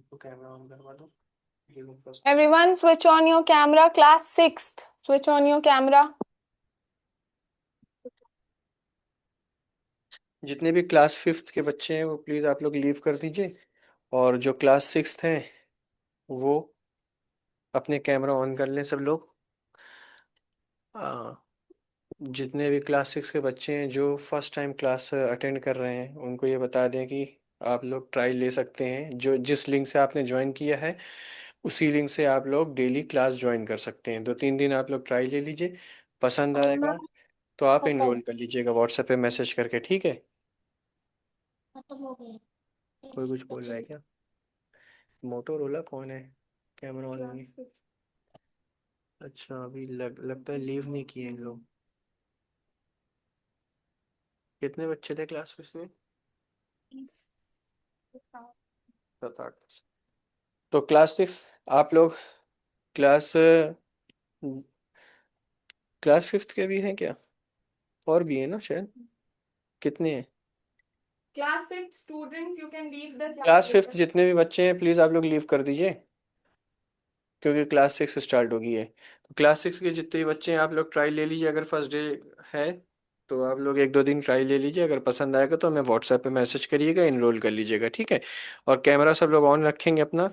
तो camera on करवा दो। Everyone, switch on your camera. Class 6th. Switch on your camera. जितने भी क्लास 5th के बच्चे हैं वो प्लीज़ आप लोग लीव कर दीजिए, और जो क्लास 6th हैं वो अपने कैमरा ऑन कर लें सब लोग। आ, जितने भी क्लास 6 के बच्चे हैं जो फर्स्ट टाइम क्लास अटेंड कर रहे हैं उनको ये बता दें कि आप लोग ट्रायल ले सकते हैं। जो जिस लिंक से आपने ज्वाइन किया है उसी लिंक से आप लोग डेली क्लास ज्वाइन कर सकते हैं। 2-3 दिन आप लोग ट्राई ले लीजिए, पसंद आएगा तो आप इनरोल कर लीजिएगा व्हाट्सएप पे मैसेज करके, ठीक है। खत्म हो गए। कोई कुछ बोल रहा है क्या? मोटोरोला कौन है? कैमरा ऑन नहीं। अच्छा, अभी लगता है लीव नहीं किए इन लोग। कितने बच्चे थे क्लास में? 7-8। तो क्लास 6 आप लोग क्लास क्लास 5th के भी हैं क्या? और भी है ना शायद। कितने हैं? Class 5th students, you can leave the class class 5th later. जितने भी बच्चे हैं प्लीज़ आप लोग लीव कर दीजिए, क्योंकि क्लास 6 स्टार्ट होगी है। तो क्लास 6 के जितने भी बच्चे हैं आप लोग ट्राई ले लीजिए। अगर फर्स्ट डे है तो आप लोग 1-2 दिन ट्राई ले लीजिए, अगर पसंद आएगा तो हमें व्हाट्सएप पे मैसेज करिएगा, इनरोल कर लीजिएगा, ठीक है। और कैमरा सब लोग ऑन रखेंगे अपना,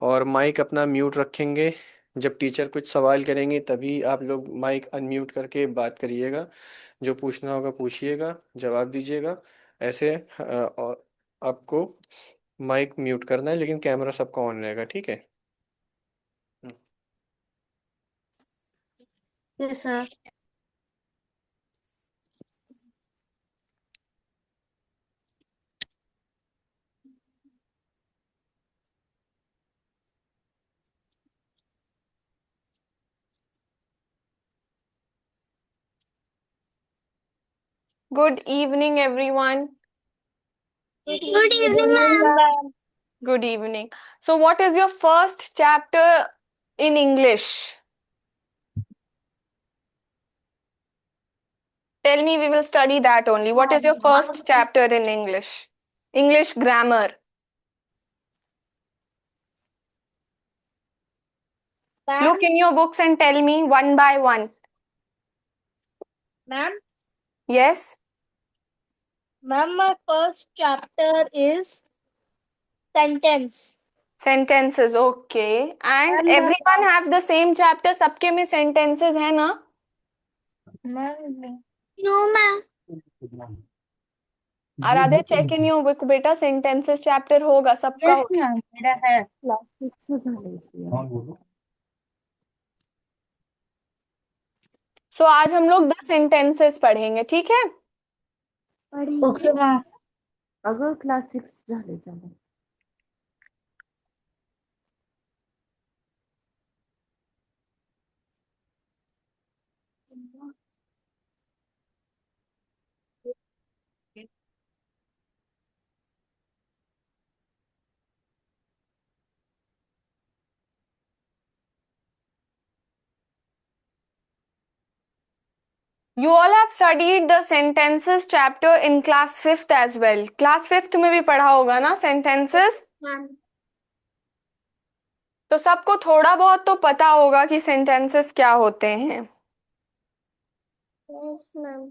और माइक अपना म्यूट रखेंगे। जब टीचर कुछ सवाल करेंगे तभी आप लोग माइक अनम्यूट करके बात करिएगा। जो पूछना होगा पूछिएगा, जवाब दीजिएगा ऐसे। और आपको माइक म्यूट करना है, लेकिन कैमरा सबका ऑन रहेगा, ठीक है। Yes, sir. Good evening, everyone. Good evening, ma'am. Good evening. So, what is your first chapter in English? Tell me, we will study that only. What is your first chapter in English? English grammar. Look in your books and tell me one by one. Ma'am, Yes? my first chapter is sentence. Sentences, okay. And Ma'am, everyone have the same chapter. सबके में sentences है ना? Ma'am. No, ma'am. Aradhe check in your book बेटा, sentences chapter होगा सबका Yes, होगा. ma'am. मेरा है क्लास 6 से झाले इसलिए. So आज हम लोग 10 sentences पढ़ेंगे, ठीक है? Okay ma'am. अगर क्लास 6 झाले झाले. You all have studied the sentences chapter in class 5th as well. Class 5th में भी पढ़ा होगा ना sentences? मैम. तो सबको थोड़ा बहुत तो पता होगा कि sentences क्या होते हैं. Yes ma'am.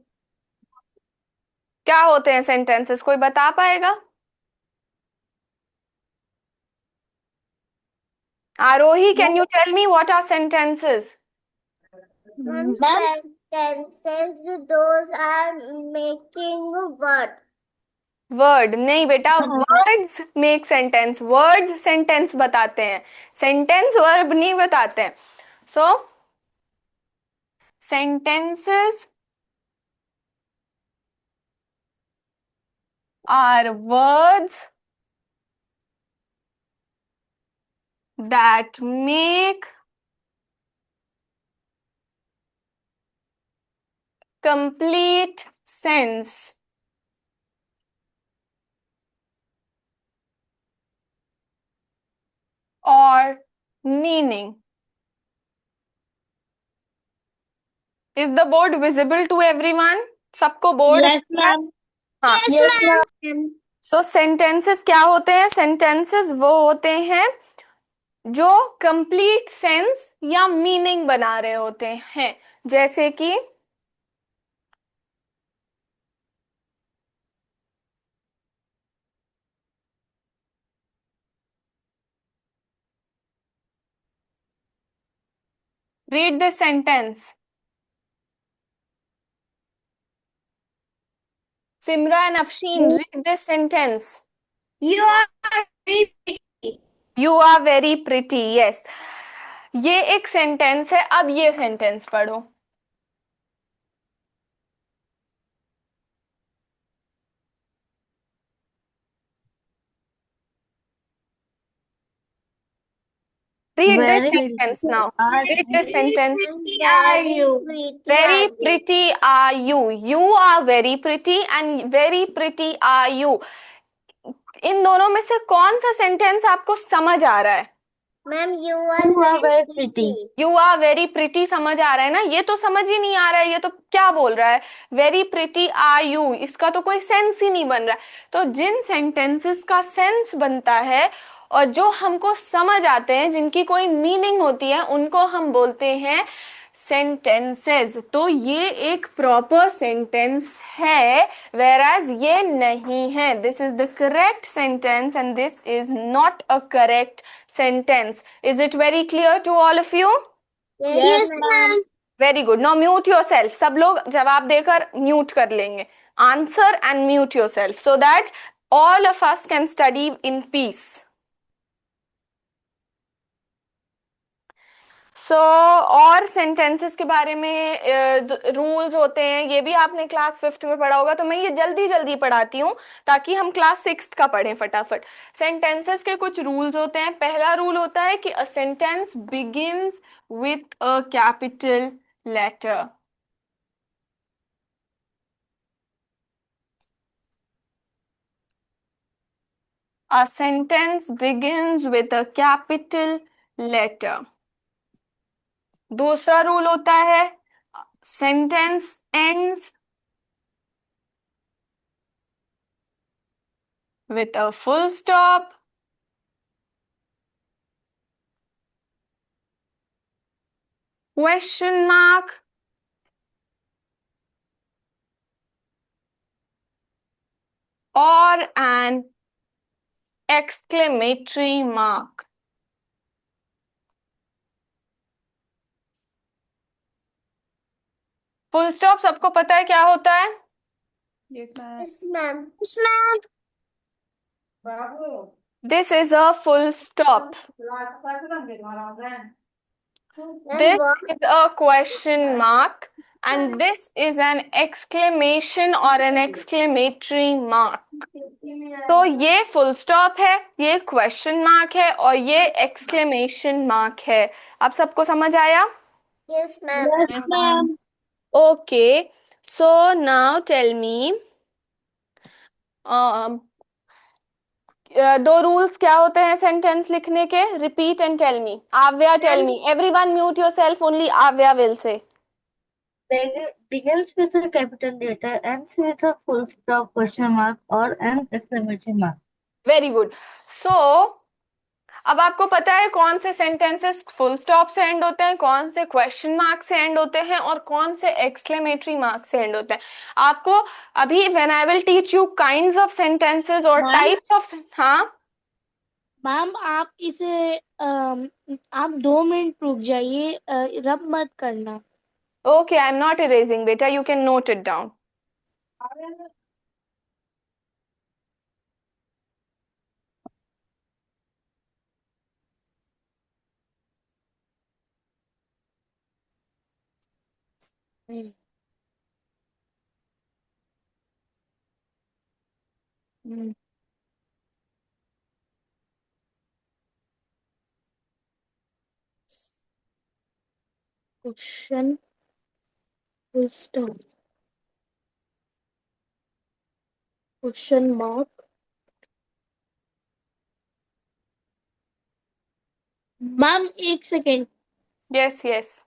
क्या होते हैं sentences? कोई बता पाएगा? Arohi, can you tell me what are sentences? Ma'am, sentences, those are making word. Word नहीं बेटा, words make sentence. Words sentence बताते हैं, sentence verb नहीं बताते हैं. So sentences are words that make complete sense or meaning. Is the board visible to everyone? सबको board Yes, ma'am. हाँ. Yes, ma'am. सो sentences क्या होते हैं? सेंटेंसेस वो होते हैं जो कंप्लीट सेंस या मीनिंग बना रहे होते हैं। जैसे कि read the sentence. Simran, Afsheen, read this sentence. You are very pretty. You are very pretty. Yes, ये एक सेंटेंस है। अब ये सेंटेंस पढ़ो। Read this Very sentence pretty now. are read you? This sentence. Very pretty Very are you? pretty are you. You are very pretty and very pretty are you. इन दोनों में से कौन सा सेंटेंस आपको समझ आ रहा है? Ma'am, you are very pretty. You are very pretty समझ आ रहा है ना? ये तो समझ ही नहीं आ रहा है, ये तो क्या बोल रहा है? वेरी प्रिटी आर यू, इसका तो कोई सेंस ही नहीं बन रहा है। तो जिन सेंटेंसेस का सेंस बनता है और जो हमको समझ आते हैं, जिनकी कोई मीनिंग होती है, उनको हम बोलते हैं सेंटेंसेस। तो ये एक प्रॉपर सेंटेंस है, whereas ये नहीं है। This is the correct sentence and this is not a correct sentence. Is it very clear to all of you? Yes, ma'am. Very good. Now mute yourself. सब लोग जवाब देकर mute कर लेंगे. Answer and mute yourself so that all of us can study in peace. और sentences के बारे में रूल्स होते हैं, ये भी आपने क्लास 5th में पढ़ा होगा, तो मैं ये जल्दी जल्दी पढ़ाती हूँ ताकि हम क्लास 6th का पढ़ें फटाफट। सेंटेंसेस के कुछ रूल्स होते हैं। पहला रूल होता है कि a sentence begins with a capital letter. A sentence begins with a capital letter. दूसरा रूल होता है sentence ends with a full stop, question mark, or an exclamatory mark. Full stop सबको पता है क्या होता है? Yes, ma'am. Yes, ma'am. Yes, ma'am. This is a full stop. This is a question mark and this is an exclamation or an exclamatory mark. तो ये full stop है, ये क्वेश्चन मार्क है और ये एक्सक्लेमेशन मार्क है। आप सबको समझ आया? Yes, ma'am. Yes, ma'am. Okay, so now tell me, दो रूल्स क्या होते हैं सेंटेंस लिखने के? Repeat and tell me. Avya tell me. Everyone mute yourself, only Avya will say. Begins with a capital letter, ends with a full stop, question mark, or an exclamation mark. Very good. So अब आपको पता है कौन से sentences full stop से end होते हैं, कौन से क्वेश्चन मार्क से एंड होते हैं और कौन से एक्सक्लेमेटरी मार्क से एंड होते हैं। आपको अभी when I will teach you kinds of sentences और टाइप्स ऑफ, हाँ मैम आप इसे आप 2 मिनट रुक जाइए, रब मत करना। Okay, I am not erasing बेटा, you can note it down. Question full stop question mark. Ma'am 1 second. Yes yes,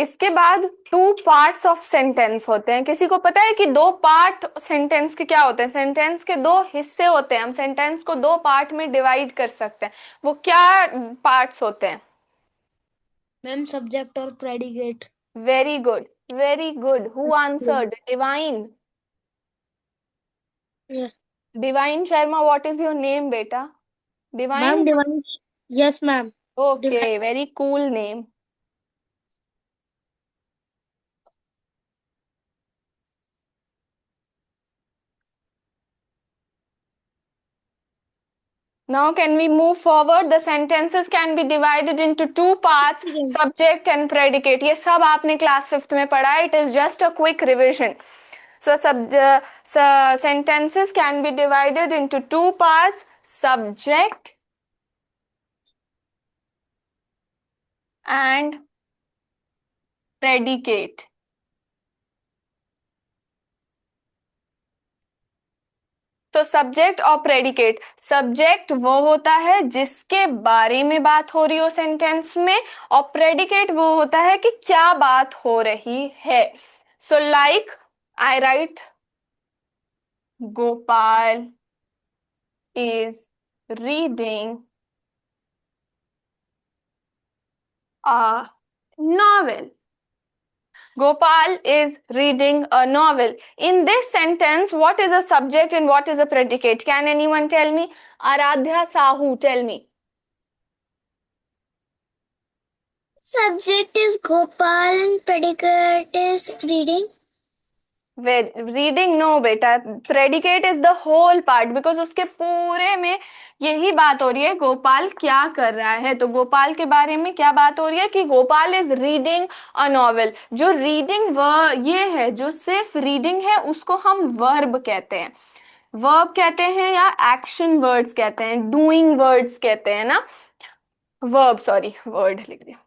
इसके बाद टू पार्ट्स ऑफ सेंटेंस होते हैं। किसी को पता है कि दो पार्ट सेंटेंस के क्या होते हैं? सेंटेंस के दो हिस्से होते हैं, हम सेंटेंस को दो पार्ट में डिवाइड कर सकते हैं। वो क्या पार्ट्स होते हैं? मैम सब्जेक्ट और predicate. Very good, very good. Who answered? Divine. Divine Sharma, what is your name बेटा? Ma'am Divine. Divine. Yes ma'am. Okay, very cool name. Now can we move forward? The sentences can be divided into two parts, subject and predicate. ये सब आपने class 5th में पढ़ा है. It is just a quick revision. So sentences can be divided into two parts, subject and predicate. तो subject और predicate, subject वो होता है जिसके बारे में बात हो रही हो सेंटेंस में, और प्रेडिकेट वो होता है कि क्या बात हो रही है. So like I right Gopal is reading a novel. Gopal is reading a novel. In this sentence, what is a subject and what is a predicate? Can anyone tell me? Aradhya Sahu, tell me. Subject is Gopal and predicate is reading. Reading no बेटा, predicate is the whole part, because उसके पूरे में यही बात हो रही है गोपाल क्या कर रहा है. तो गोपाल के बारे में क्या बात हो रही है कि Gopal is reading a novel. जो रीडिंग ये है, जो सिर्फ रीडिंग है, उसको हम वर्ब कहते हैं. वर्ब कहते हैं या एक्शन वर्ड्स कहते हैं, डूइंग वर्ड्स कहते हैं ना. वर्ब, सॉरी वर्ड लिख दिया.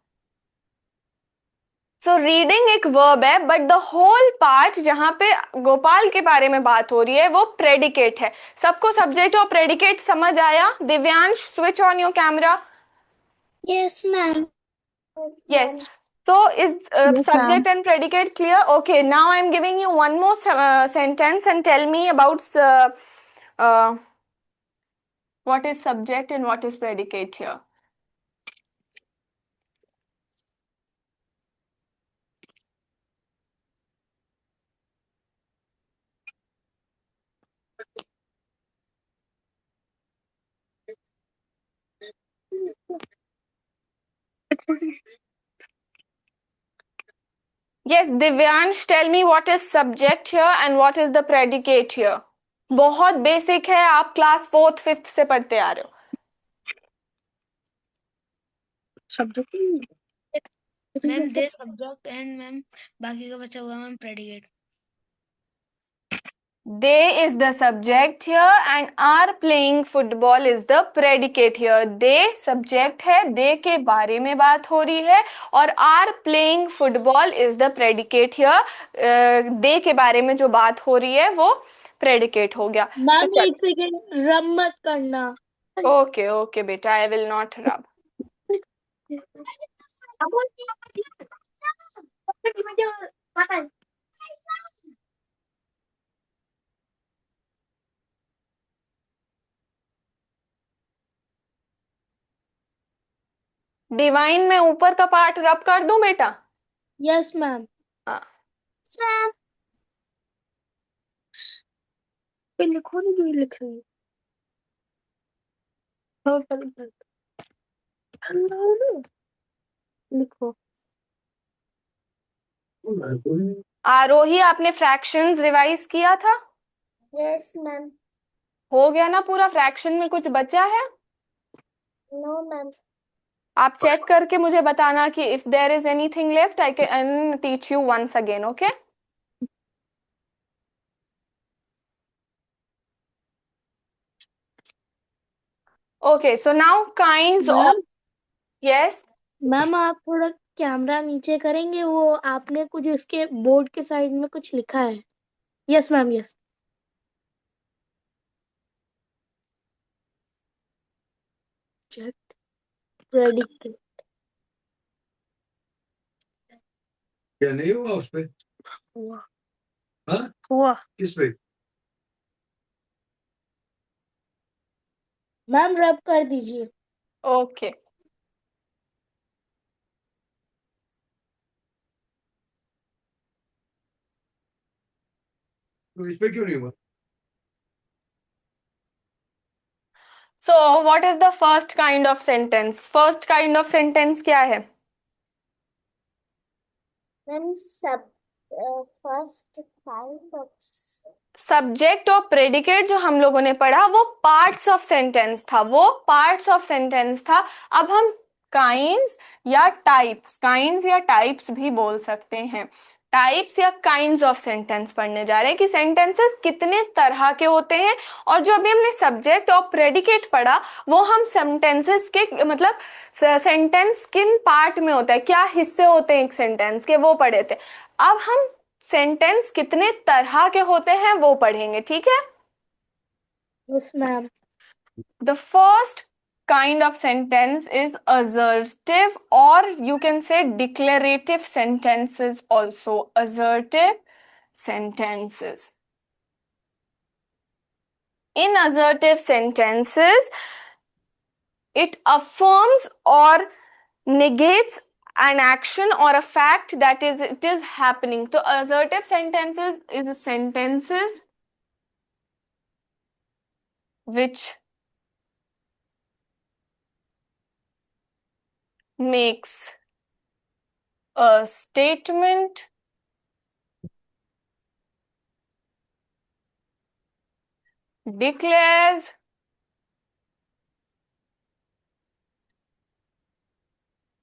सो रीडिंग एक वर्ब है, बट द होल पार्ट जहां पे गोपाल के बारे में बात हो रही है वो प्रेडिकेट है. सबको सब्जेक्ट और प्रेडिकेट समझ आया? Divyansh, switch on your camera. Yes, ma'am. Yes. So is Yes, ma'am. subject and predicate clear? Okay, now I am giving you one more sentence and tell me about uh, what is subject and what is predicate here. Yes, Divyansh, tell me what is subject here and what is the predicate here. बहुत basic है, आप class 4th 5th से पढ़ते आ रहे हो. Ma'am they subject and ma'am बाकी का बचा हुआ ma'am predicate. They is the subject here and are playing football is the predicate here. They subject है, they के बारे में बात हो रही है, और are playing football is the predicate here. they के बारे में जो बात हो रही है वो predicate हो गया. तो मैम चल, एक सेकेंड, रब मत करना. ओके ओके बेटा, आई विल नॉट रब. डिवाइन में ऊपर का पार्ट रब कर दूं बेटा? Yes ma'am. हाँ. Yes, ma'am. लिखो नहीं, जो लिख रही है लिखो. आरोही, आपने फ्रैक्शंस रिवाइज किया था? Yes, ma'am. हो गया ना पूरा? फ्रैक्शन में कुछ बचा है? No, ma'am. आप चेक करके मुझे बताना कि if there is anything left I can teach you once again. Okay. Okay, so now kinds of. Ma'am yes. Ma'am आप थोड़ा कैमरा नीचे करेंगे, वो आपने कुछ इसके बोर्ड के साइड में कुछ लिखा है. Yes ma'am. यस. प्रेडिकेट. क्या नहीं हुआ उस पे? हुआ। हाँ, हुआ। किस पे? मैम रब कर दीजिए। ओके। तो इस पे क्यों नहीं हुआ? So what is the first kind of sentence? First kind of sentence क्या है? मैम सब फर्स्ट काइंड ऑफ सब्जेक्ट और प्रेडिकेट जो हम लोगों ने पढ़ा वो पार्ट्स ऑफ सेंटेंस था, वो पार्ट्स ऑफ सेंटेंस था। अब हम काइंड्स या टाइप्स भी बोल सकते हैं। टाइप्स या काइंड्स ऑफ सेंटेंस पढ़ने जा रहे हैं कि सेंटेंसेस कितने तरह के होते हैं। और जो अभी हमने सब्जेक्ट और प्रेडिकेट पढ़ा वो हम सेंटेंसेस के मतलब सेंटेंस किन पार्ट में होता है, क्या हिस्से होते हैं एक सेंटेंस के, वो पढ़े थे। अब हम सेंटेंस कितने तरह के होते हैं वो पढ़ेंगे, ठीक है? Yes ma'am. The first kind of sentence is assertive, or you can say declarative sentences also. Assertive sentences. In assertive sentences, it affirms or negates an action or a fact that it is happening. So assertive sentences is sentences which makes a statement, declares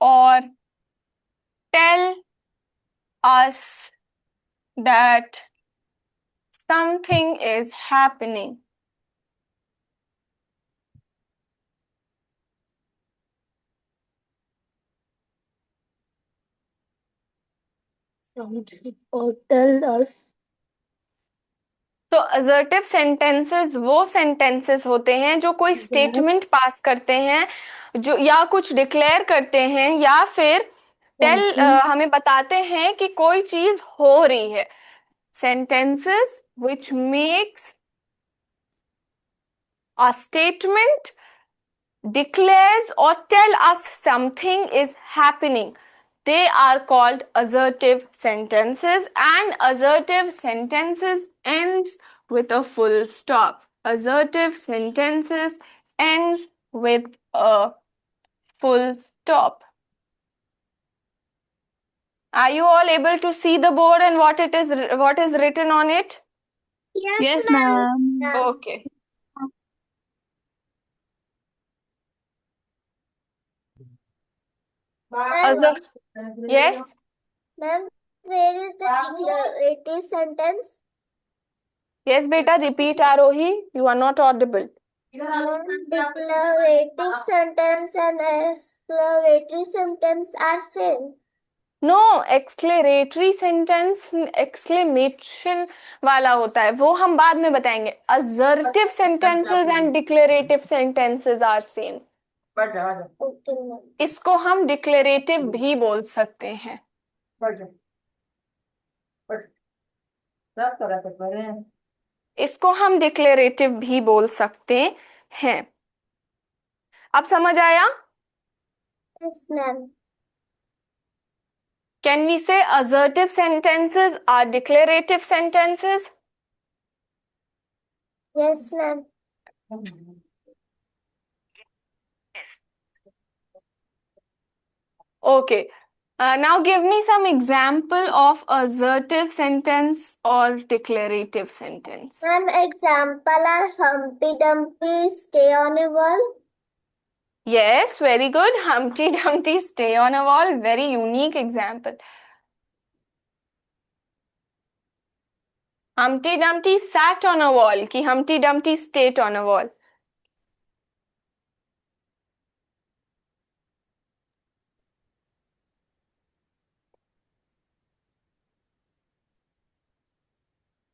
or tell us that something is happening. और tell अस। तो assertive sentences वो sentences होते हैं जो कोई statement pass करते हैं, जो या कुछ डिक्लेयर करते हैं, या फिर टेल हमें बताते हैं कि कोई चीज हो रही है। Sentences which makes a statement, declares or tell us something is happening. They are called assertive sentences, and assertive sentences ends with a full stop. Assertive sentences ends with a full stop. Are you all able to see the board and what is written on it? Yes, ma'am. Okay. Ma'am, Yes. ma'am, where is the declarative sentence? Yes, beta, repeat, Arohi. You are not audible. Declarative sentence and exclamatory sentence are same. No, exclamatory sentence exclamation वाला होता है, वो हम बाद में बताएंगे। Assertive sentences and declarative sentences are same. Okay, ma'am. इसको हम डिक्लेरेटिव भी बोल सकते हैं। इसको हम डिक्लेरेटिव भी बोल सकते हैं। अब समझ आया? Yes, ma'am. Can we say assertive sentences are declarative sentences? Yes, ma'am. Okay. Now give me some example of assertive sentence or declarative sentence. Ma'am, example are Humpty Dumpty stay on a wall. Yes, very good. Humpty Dumpty stay on a wall. Very unique example. Humpty Dumpty sat on a wall. Ki Humpty Dumpty stayed on a wall.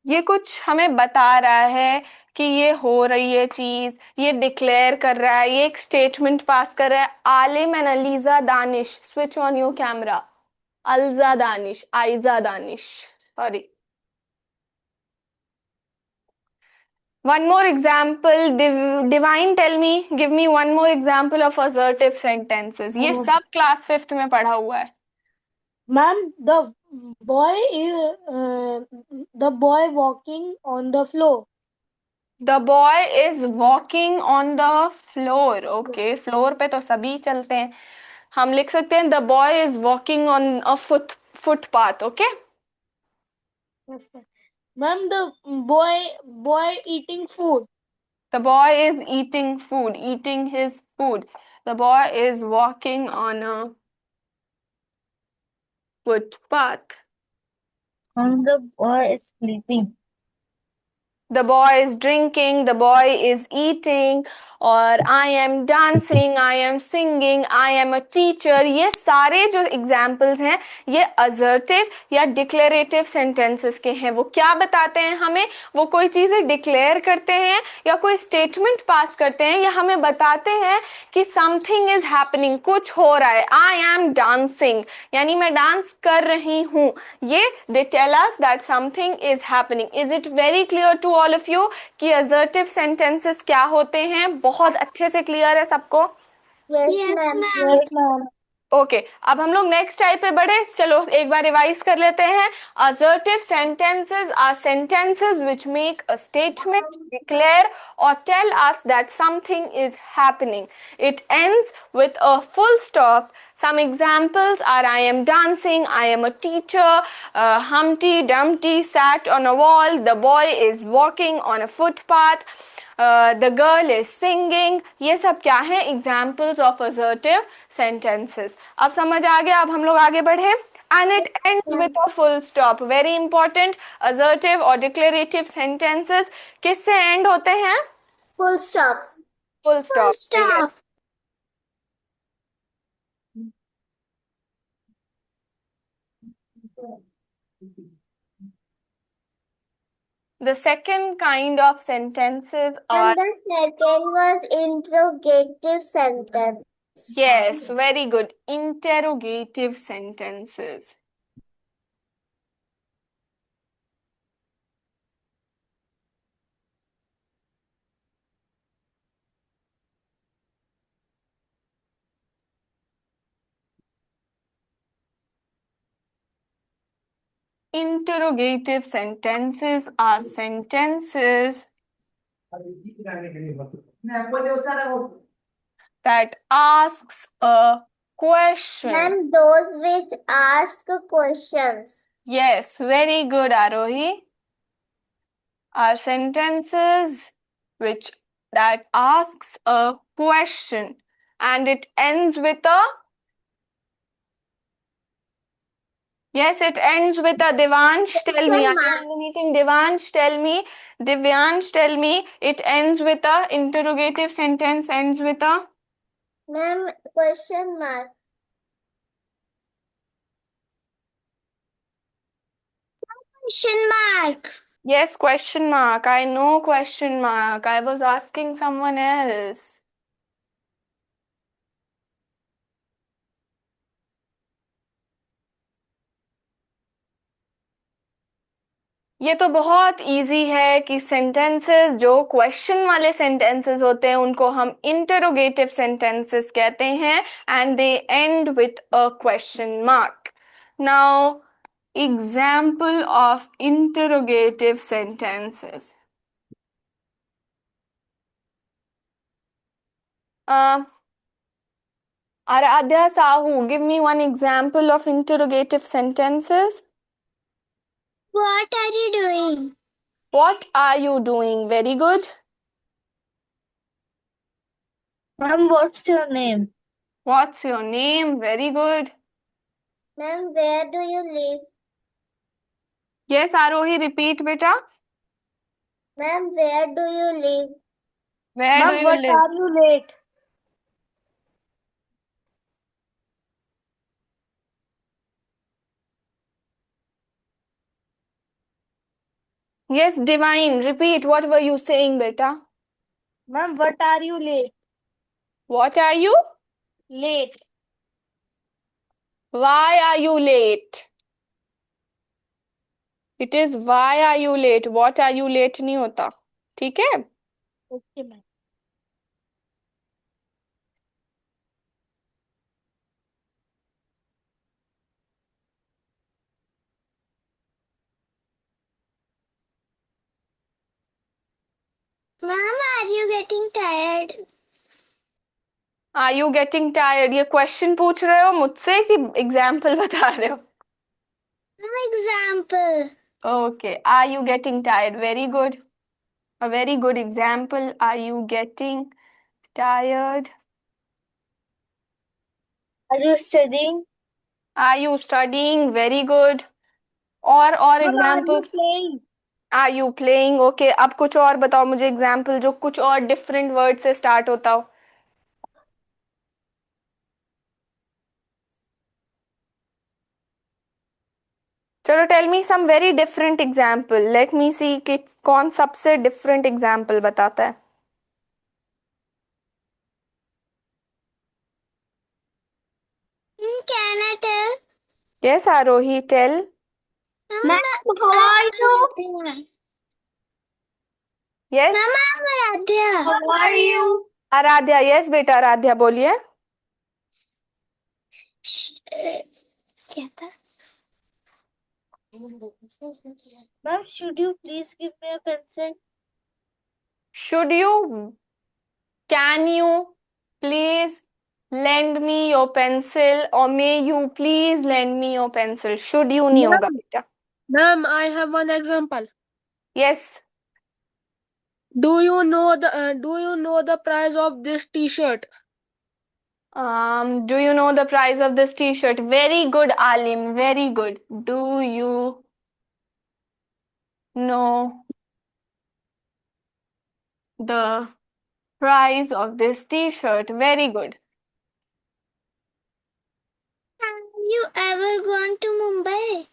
ये कुछ हमें बता रहा है कि ये हो रही है चीज, ये डिक्लेयर कर रहा है, ये एक स्टेटमेंट पास कर रहा है। आलिम and ELISA Danish, switch on your camera. Alza Danish, Aiza Danish. Sorry. One more example. Divine, tell me, give me one more example of assertive sentences. ये सब क्लास 5th में पढ़ा हुआ है. Ma'am, boy is the boy walking on the floor. The boy is walking on the floor. Okay, floor पे तो सभी चलते हैं. हम लिख सकते हैं the boy is walking on a footpath. Okay. Yes, ma'am. Ma'am, the boy eating food. The boy is eating food, eating his food. The boy is walking on a footpath. And the boy is sleeping. The boy is drinking, the boy is eating, और I am dancing, I am singing, I am a teacher. ये सारे जो examples हैं ये assertive या declarative sentences के हैं. वो क्या बताते हैं हमें? वो कोई चीज़ें डिक्लेयर करते हैं या कोई स्टेटमेंट पास करते हैं या हमें बताते हैं कि समथिंग इज हैपनिंग, कुछ हो रहा है. आई एम डांसिंग यानी मैं डांस कर रही हूँ. ये they tell us that something is happening. Is it very clear to all of you कि असर्टिव सेंटेंसेस क्या होते हैं? बहुत अच्छे से क्लियर है सबको? Yes, ma'am. Yes, ma'am. Okay अब हम लोग नेक्स्ट टाइप पे बढ़े. चलो एक बार रिवाइज कर लेते हैं. Assertive sentences are sentences which make a statement, declare और tell us that something is happening. It ends with a full stop. Some examples are I am dancing, I am a teacher, Humpty Dumpty sat on a wall, the boy is walking on a footpath, the girl is singing. ये सब क्या है? Examples of assertive sentences. अब समझ आ गया? अब हम लोग आगे बढ़े. And it ends with a full stop. Very important. Assertive or declarative sentences किससे end होते हैं? Full stop. Full stop. Full stop. The second kind of sentences are, And the second was interrogative sentence. yes, very good, interrogative sentences. Interrogative sentences are sentences that asks a question. And those which ask questions. Yes, very good, Arohi. Are sentences which that asks a question and it ends with a, yes, it ends with a. Devansh, tell me. I am in the meeting. Devansh, tell me. Divyansh, tell me. It ends with a. Interrogative sentence ends with a. Ma'am, question mark. Question mark. Yes, question mark. I know question mark. I was asking someone else. ये तो बहुत easy है कि sentences जो question वाले sentences होते हैं उनको हम इंटरोगेटिव सेंटेंसेस कहते हैं and they and with a question mark. Now example of interrogative sentences. Aradhya Sahu, give me one example of interrogative sentences. What are you doing? What are you doing? Very good. Ma'am, what's your name? What's your name? Very good. Ma'am, where do you live? Yes, Arohi, repeat, beta. Ma'am, where do you live? Where do Ma'am, you what live? are you late? Yes, Divine, repeat. What were you saying, beta? Ma'am, what are you late? What are you? Late. Why are you late? It is why are you late? What are you late नहीं होता. ठीक है. Okay ma'am. Ma'am, are you getting tired? Are you getting tired? ये question पूछ रहे हो मुझसे कि एग्जाम्पल बता रहे हो? An example. Okay. Are you getting tired? Very good. A very good example. Are you getting tired? Are you studying? Are you studying? Very good. और Ma'am, are you example. playing? Are you playing? Okay. अब कुछ और बताओ मुझे example जो कुछ और different word से स्टार्ट होता हो. चलो tell me some very different example. Let me see कि कौन सबसे डिफरेंट एग्जाम्पल बताता है. Can I tell? Yes, Arohi, tell. Ma'am, Ma'am, how are you? Aradhya. Yes, Ma'am, I'm Aradhya. How are you? Aaradhya. Yes, बेटा आराध्या बोलिए. क्या था? Ma'am, should you please give me a pencil? Should you? Can you please lend me your pencil? Or may you please lend me your pencil? Should you नहीं होगा Ma'am. बेटा. Ma'am, I have one example. Yes. Do you know the price of this T-shirt? Do you know the price of this T-shirt? Very good, Alim. Very good. Do you know the price of this T-shirt? Very good. Have you ever gone to Mumbai?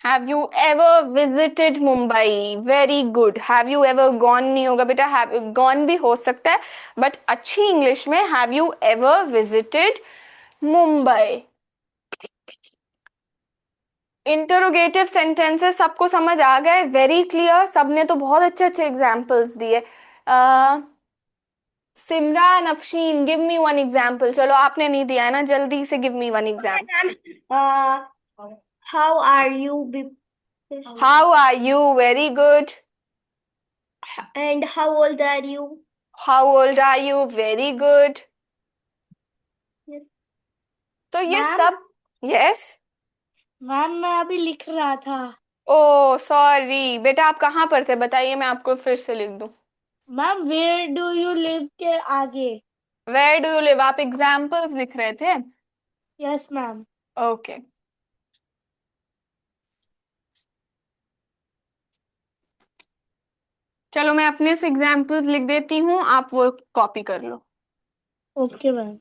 Have you ever visited Mumbai? Very good. Have you ever gone नहीं होगा बेटा. Have gone भी हो सकता है, but अच्छी English में have you ever visited Mumbai? Interrogative sentences सबको समझ आ गए. Very clear. सबने तो बहुत अच्छे अच्छे एग्जाम्पल्स दिए. Simran, Afsheen, give me one example. चलो आपने नहीं दिया है ना, जल्दी से give me one example. How are you? How are you? Very good. And how old are you? How old are you? Very good. Yes. तो ये Ma'am? सब. यस. मैम मैं अभी लिख रहा था. ओ सॉरी बेटा, आप कहाँ पर थे बताइए, मैं आपको फिर से लिख दूं. Ma'am where do you live के आगे. Where do you live. आप एग्जाम्पल्स लिख रहे थे. Yes ma'am. ओके. चलो मैं अपने से एग्जाम्पल्स लिख देती हूँ, आप वो कॉपी कर लो. Okay ma'am.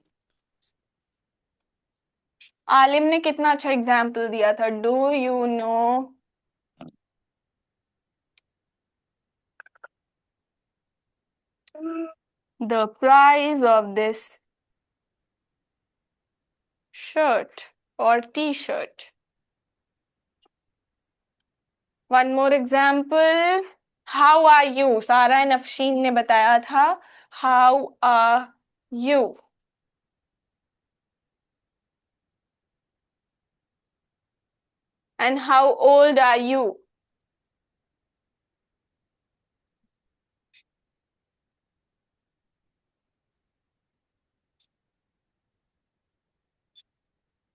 आलिम ने कितना अच्छा एग्जाम्पल दिया था. Do you know the price of this shirt और T shirt. One more example. How are you. Sara Nafsheen ने बताया था. How are you. And how old are you?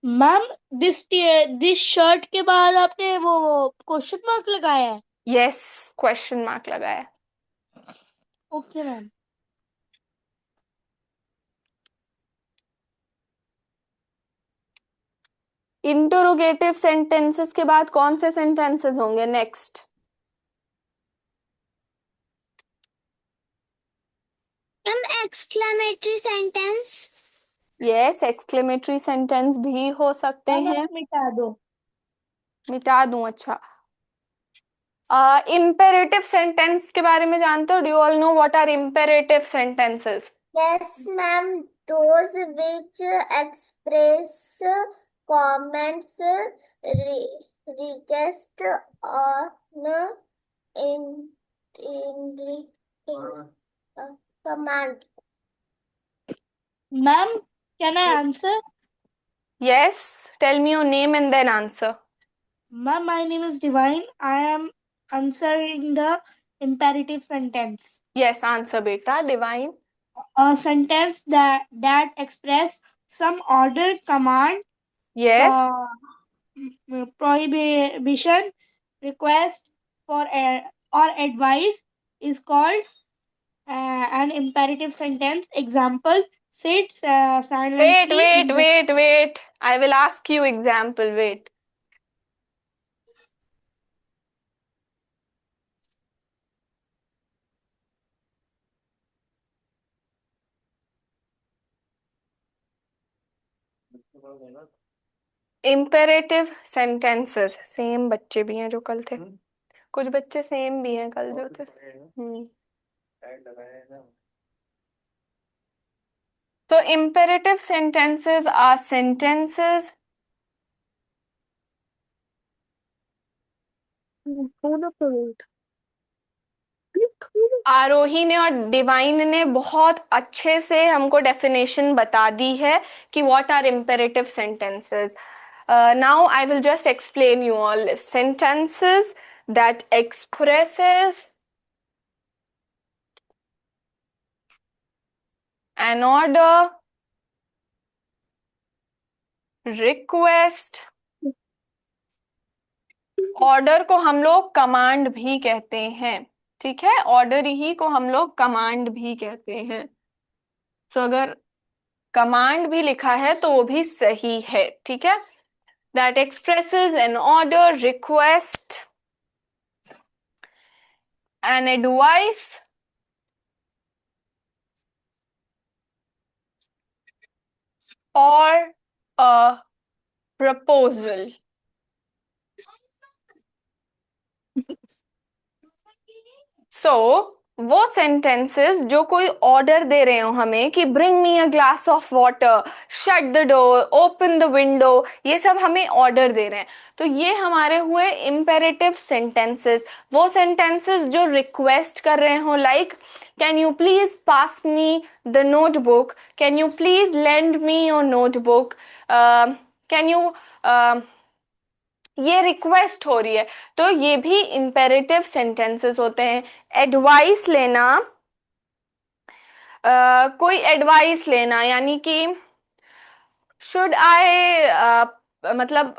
Ma'am this shirt के बाद आपने वो क्वेश्चन मार्क लगाया है. Yes, question mark लगाया. Okay ma'am. इंटरोगेटिव सेंटेंसेस के बाद कौन से सेंटेंसेस होंगे next? Exclamatory sentence. Yes, exclamatory sentence भी हो सकते मैम हैं. आप मिटा दो. मिटा दूं? अच्छा. इम्पेरेटिव सेंटेंस के बारे में जानते हो? Do you all know what are imperative sentences? Yes, ma'am. Those which express comments, request on in command. Ma'am, can I answer? Yes, tell me your name and then answer. Ma'am, my name is Divine. I am answering the imperative sentence. Yes, answer beta. Divine. A sentence that express some order, command, Yes. prohibition, request for or advice is called an imperative sentence. Example: sit silently in the. Wait. I will ask you example. Wait. Imperative sentences. Same बच्चे भी हैं जो कल थे. कुछ बच्चे same भी हैं कल जो थे. So imperative sentences are sentences आरोही ने और डिवाइन ने बहुत अच्छे से हमको डेफिनेशन बता दी है कि what are imperative sentences. Now I will just explain you all sentences that expresses an order, request. Order को हम लोग कमांड भी कहते हैं. ठीक है, ऑर्डर ही को हम लोग कमांड भी कहते हैं. तो अगर कमांड भी लिखा है तो वो भी सही है. ठीक है, that expresses an order, request, an advice, or a proposal. So वो सेंटेंसेस जो कोई ऑर्डर दे रहे हो हमें कि bring me a glass of water, shut the door, open the window, ये सब हमें ऑर्डर दे रहे हैं. तो ये हमारे हुए इम्पेरेटिव सेंटेंसेस. वो सेंटेंसेस जो रिक्वेस्ट कर रहे हो, like can you please pass me the notebook, can you please lend me your notebook, can you, ये रिक्वेस्ट हो रही है. तो ये भी इम्पेरेटिव सेंटेंसेस होते हैं. एडवाइस लेना, कोई एडवाइस लेना यानी कि शुड आई, मतलब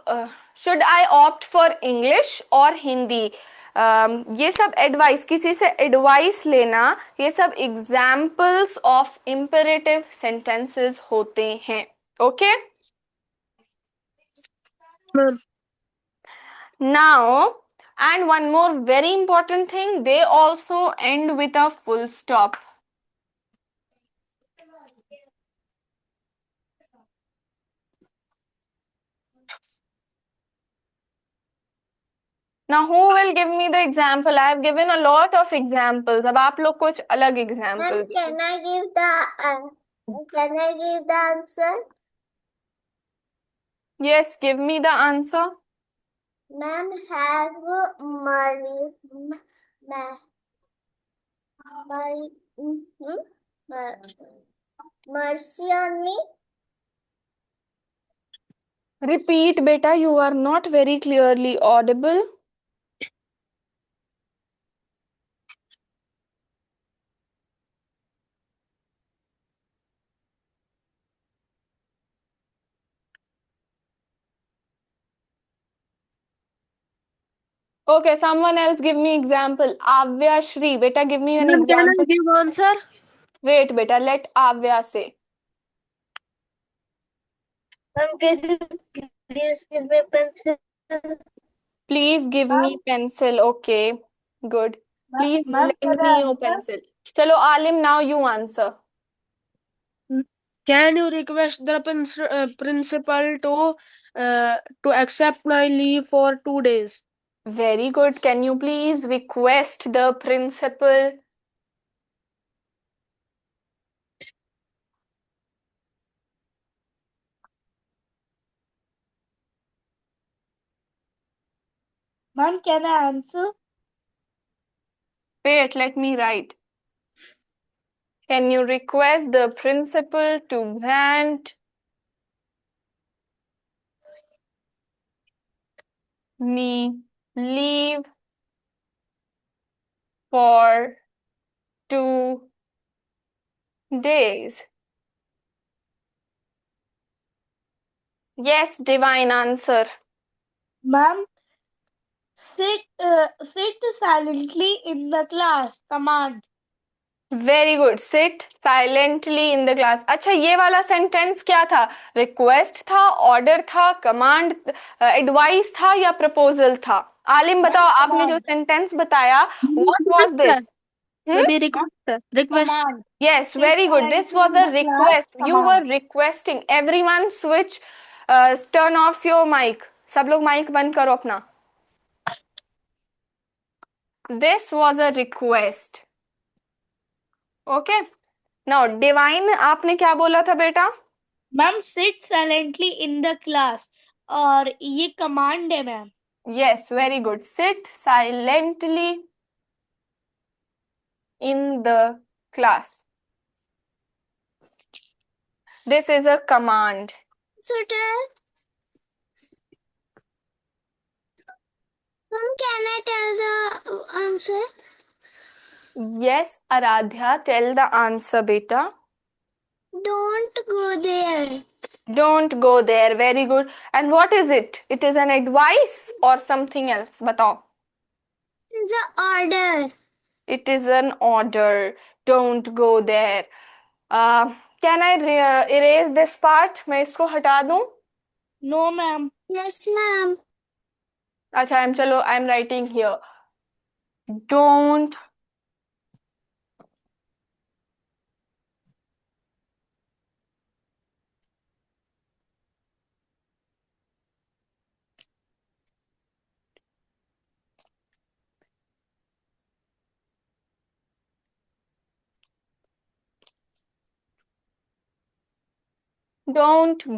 should I opt for English और हिंदी, ये सब एडवाइस, किसी से एडवाइस लेना, ये सब एग्जाम्पल्स ऑफ इम्पेरेटिव सेंटेंसेस होते हैं. Okay, now, and one more very important thing, they also end with a full stop. Now who will give me the example? I have given a lot of examples. अब आप लोग कुछ अलग example Ma'am, दीजिए. can I give the answer? Yes, give me the answer. Ma'am, have mercy on me. Repeat, beta, you are not very clearly audible. Okay, someone else give me example. Avya Shri, beta, give me an Ma'am, can I example. give answer? Wait, beta, let Avya say. Ma'am, can you please give me a pencil? Please give me pencil. Okay, good. Please Ma'am, lend can me I your answer? pencil. Chalo, Alim, now you answer. Can you request the principal to accept my leave for 2 days? Very good. Can you please request the principal? Ma'am, can I answer? Wait, let me write. Can you request the principal to grant me leave for 2 days? Yes, divine answer. Ma'am, sit silently in the class. Command. Very good. Sit silently in the class. अच्छा, ये वाला sentence क्या था? Request था, order था, command, advice था या proposal था? आलिम बताओ, आपने जो सेंटेंस बताया, what was this? Maybe request. Command. Yes, very good. This was a request. You were requesting. Everyone switch, turn off your mic. सब लोग माइक बंद करो अपना. This was a request. Okay. Now, divine, आपने क्या बोला था बेटा? Ma'am sit silently in the class, और ये कमांड है ma'am. Yes, very good. Sit silently in the class. This is a command. Mom, can I tell the answer? Yes, Aradhya, tell the answer, beta. Don't go there. Don't go there. Very good. And what is it? It is an advice or something else? Batao. It's an order. It is an order. Don't go there. Can I erase this part? मैं इसको हटा दूं? No ma'am. Yes, ma'am. अच्छा, I'm writing here. Don't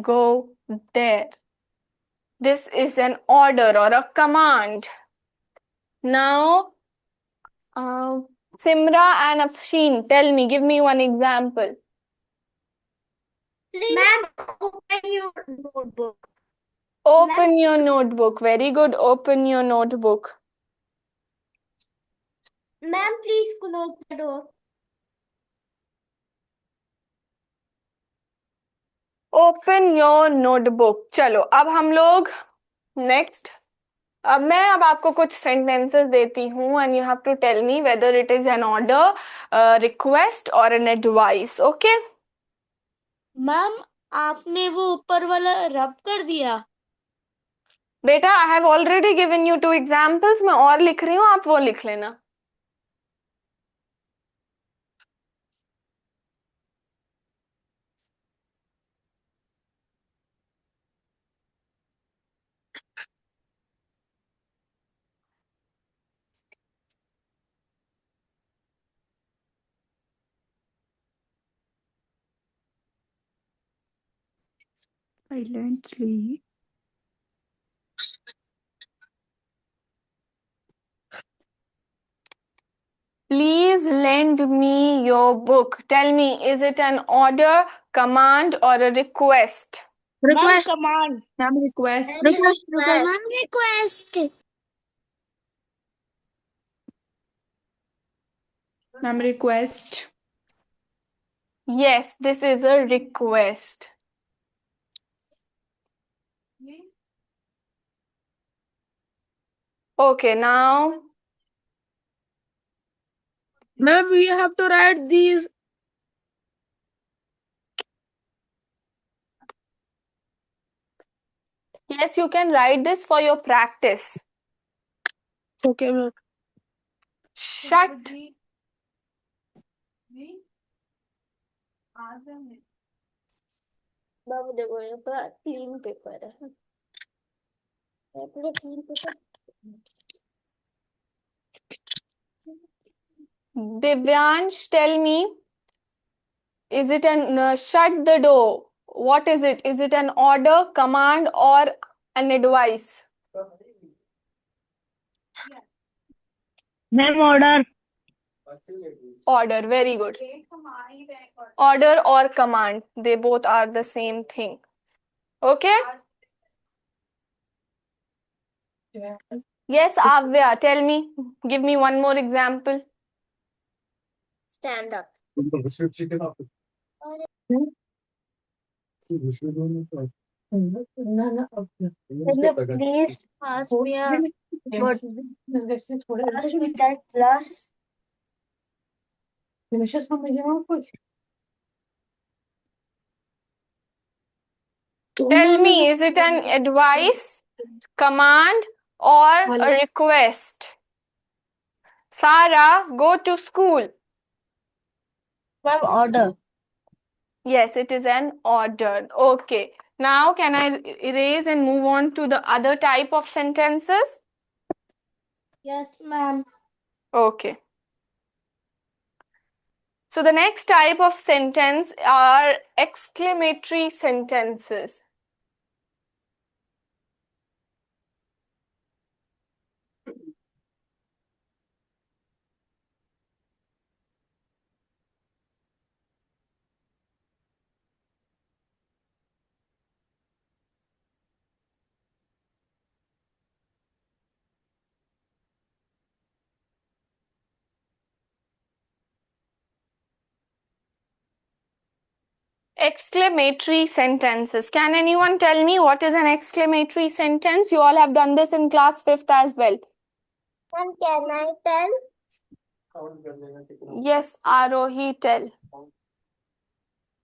go there. This is an order or a command. Now, Simra and Afshin, tell me, give me one example. Ma'am, open your notebook. Open your notebook. Very good. Open your notebook. Ma'am, please close the door. Open your notebook. चलो, अब हम लोग next. अब आपको कुछ sentences देती हूँ and you have to tell me whether it is an order, a request or an advice. Okay? Ma'am आपने वो ऊपर वाला रब कर दिया. बेटा, I have already given you 2 examples. मैं और लिख रही हूँ, आप वो लिख लेना. Silently. Please lend me your book. Tell me, is it an order, command or a request? Ma'am Request. Command. Ma'am, request. Ma'am, request. Ma'am, request. Yes, this is a request. Okay, now Ma'am, we have to write these. yes, you can write this for your practice. Okay, ma'am. Shut बाबू देखो ये पूरा clean paper है ये पूरा clean paper Divyansh, tell me, is it an shut the door? What is it? Is it an order, command or an advice? Ma'am order Order, very good. Order or command, they both are the same thing. Okay? Yes, Avya, tell me. Give me one more example. Stand up. Can you please pass me a what pass me that glass? Tell me, is it an advice, command, or a request? Sarah, go to school. Ma'am order. Yes, it is an order. Okay. Now, can I erase and move on to the other type of sentences? Yes, ma'am. Okay. So the next type of sentence are exclamatory sentences. Exclamatory sentences. Can anyone tell me what is an exclamatory sentence? You all have done this in class 5th as well. Ma'am, can I tell? Yes, Arohi, tell.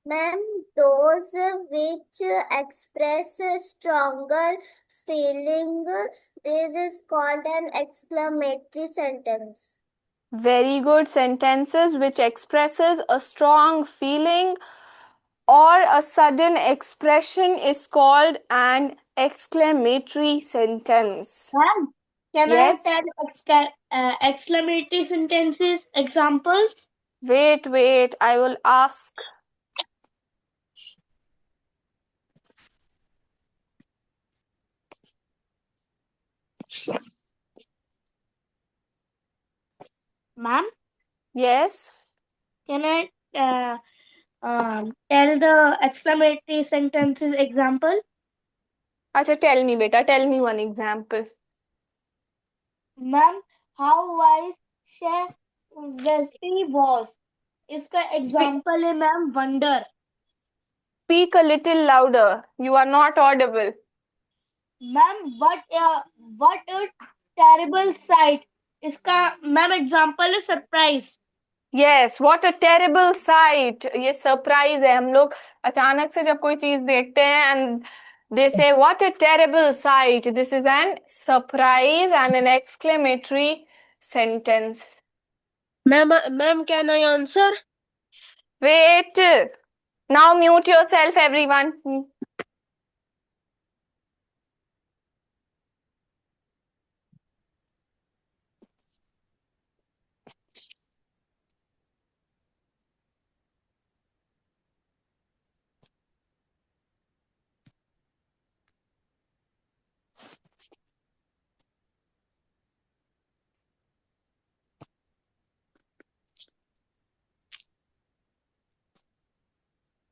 Ma'am, those which express stronger feeling, this is called an exclamatory sentence. Very good. Sentences which expresses a strong feeling or a sudden expression is called an exclamatory sentence. Ma'am, can Yes. I tell exclamatory sentences examples? Wait, I will ask. Ma'am, Yes. can I tell the exclamatory sentences example? Acha, tell me, beta. Tell me one example. Ma'am, how wise Chef Wesley was. इसका example है ma'am wonder. Speak a little louder. You are not audible. Ma'am, what a terrible sight. इसका ma'am example है surprise. Yes, what a terrible sight. ये surprise है. हम लोग अचानक से जब कोई चीज देखते हैं and they say what a terrible sight. This is an surprise and an exclamatory sentence. Ma'am, can I answer? Wait. Now mute yourself, everyone.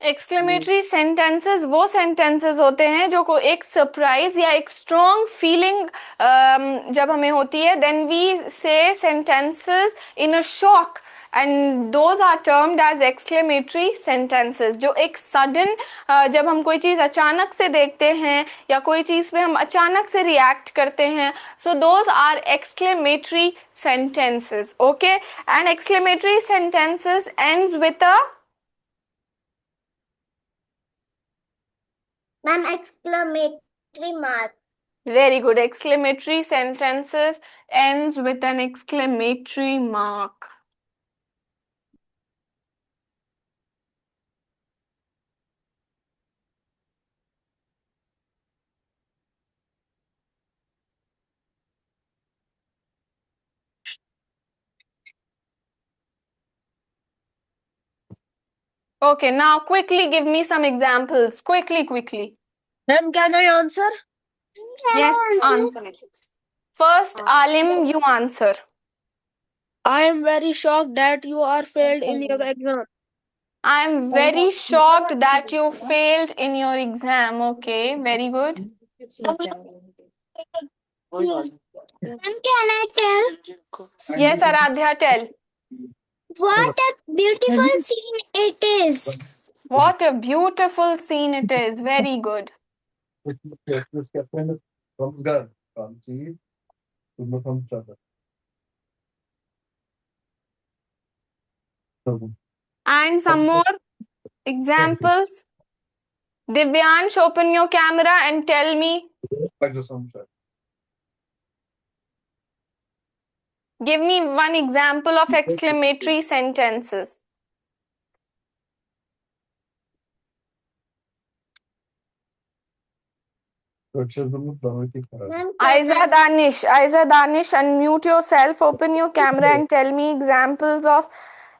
Exclamatory sentences वो सेंटेंसेस होते हैं जो को एक सरप्राइज या एक स्ट्रॉन्ग फीलिंग जब हमें होती है then we say sentences in a shock and those are termed as exclamatory sentences जो एक सडन जब हम कोई चीज़ अचानक से देखते हैं या कोई चीज़ पे हम अचानक से रिएक्ट करते हैं so those are exclamatory sentences. Okay, and exclamatory sentences ends with a Ma'am, exclamatory mark. very good. Exclamatory sentences ends with an exclamatory mark. Okay, now quickly give me some examples. Quickly. Ma'am, can I answer? Yes, answer. First, Alim, you answer. I am very shocked that you are failed in your exam. I am very shocked that you failed in your exam. Okay, very good. Can I tell? Yes, Aradhya, tell. What a beautiful scene it is. What a beautiful scene it is. Very good. Vamos, galera. Vamos seguir. Tudo vamos tratar. And some more examples. Divyansh, open your camera and tell me. Give me one example of exclamatory sentences. Aiza Danish, unmute yourself, open your camera and tell me examples of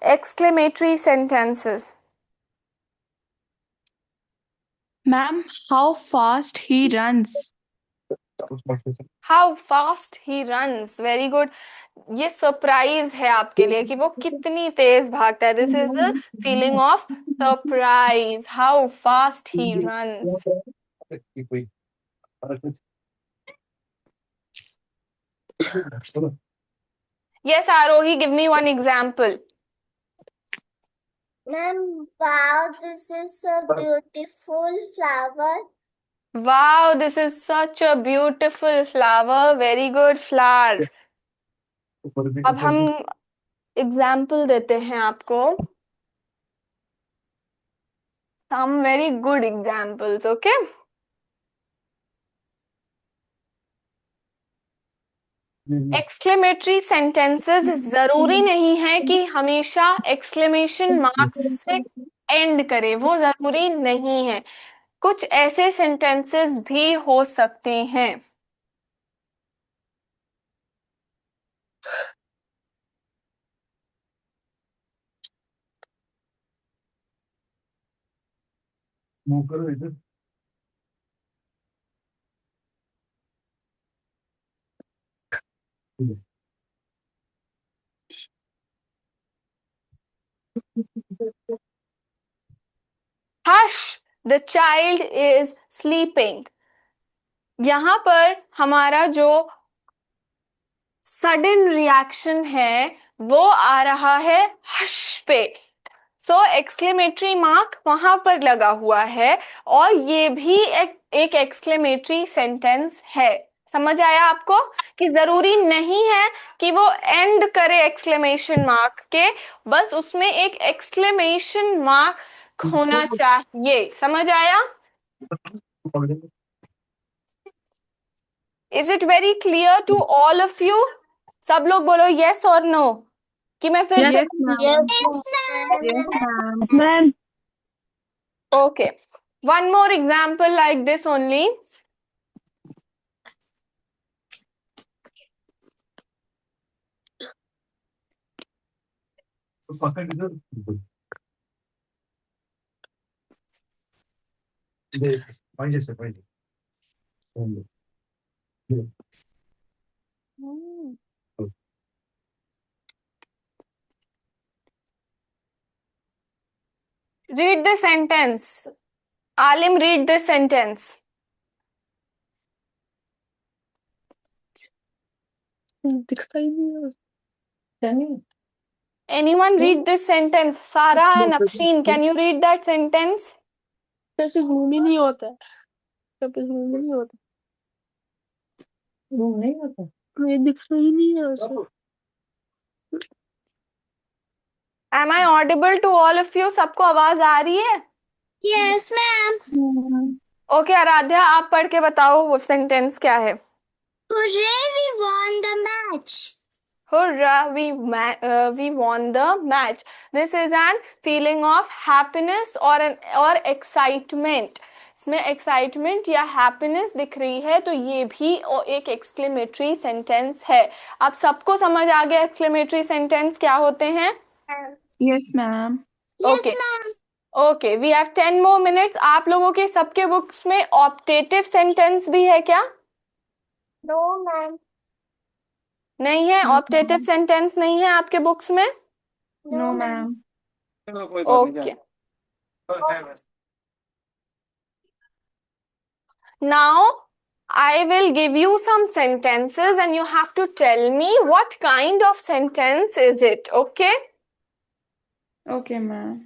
exclamatory sentences. Ma'am, how fast he runs. How fast he runs. Very good. ये surprise है आपके लिए कि वो कितनी तेज भागता है. This is the feeling of surprise. How fast he runs. Yes, Arohi, give me one example. Ma'am, wow, this is a beautiful flower. Wow, this is such a beautiful flower. Very good. Flower. अब हम example देते हैं आपको. Some very good examples, okay? Exclamatory sentences जरूरी नहीं है कि हमेशा एक्सक्लेमेशन मार्क्स से एंड करे, वो जरूरी नहीं है. कुछ ऐसे सेंटेंसेस भी हो सकते हैं. Hush, the child is sleeping. यहां पर हमारा जो सडन रिएक्शन है वो आ रहा है हश पे. सो एक्सक्लेमेटरी मार्क वहां पर लगा हुआ है और ये भी एक एक्सक्लेमेटरी सेंटेंस है. समझ आया आपको कि जरूरी नहीं है कि वो एंड करे एक्सक्लेमेशन मार्क के, बस उसमें एक एक्सक्लेमेशन मार्क होना चाहिए. समझ आया? Is it very clear to all of you? सब लोग बोलो yes or no कि मैं फिर से. Yes, ma'am. Yes, ma'am. Okay, one more example like this only. Read the sentence. Alim, read the sentence. Anyone read this sentence? Sara and Afshin, can you read that sentence? जैसे घूम ही नहीं होता है. कभी घूम ही नहीं होता. ये दिख रहा ही नहीं है उसे. Am I audible to all of you? सबको आवाज आ रही है? Yes, ma'am. Okay, आराध्या आप पढ़ के बताओ वो सेंटेंस क्या है. Hooray, we won the match. Hurrah, we won the match. This is an feeling of happiness or excitement. इसमें excitement या happiness दिख रही है तो ये भी एक exclamatory sentence है. आप सबको समझ आ गया exclamatory sentence क्या होते हैं? Yes, ma'am. Okay. Okay, we have 10 more minutes. आप लोगों के सबके बुक्स में optative sentence भी है क्या? No, ma'am. नहीं है? ऑप्टेटिव सेंटेंस नहीं है आपके बुक्स में? No, ma'am. Okay, now I will give you some sentences and you have to tell me what kind of sentence is it, okay? Okay, ma'am.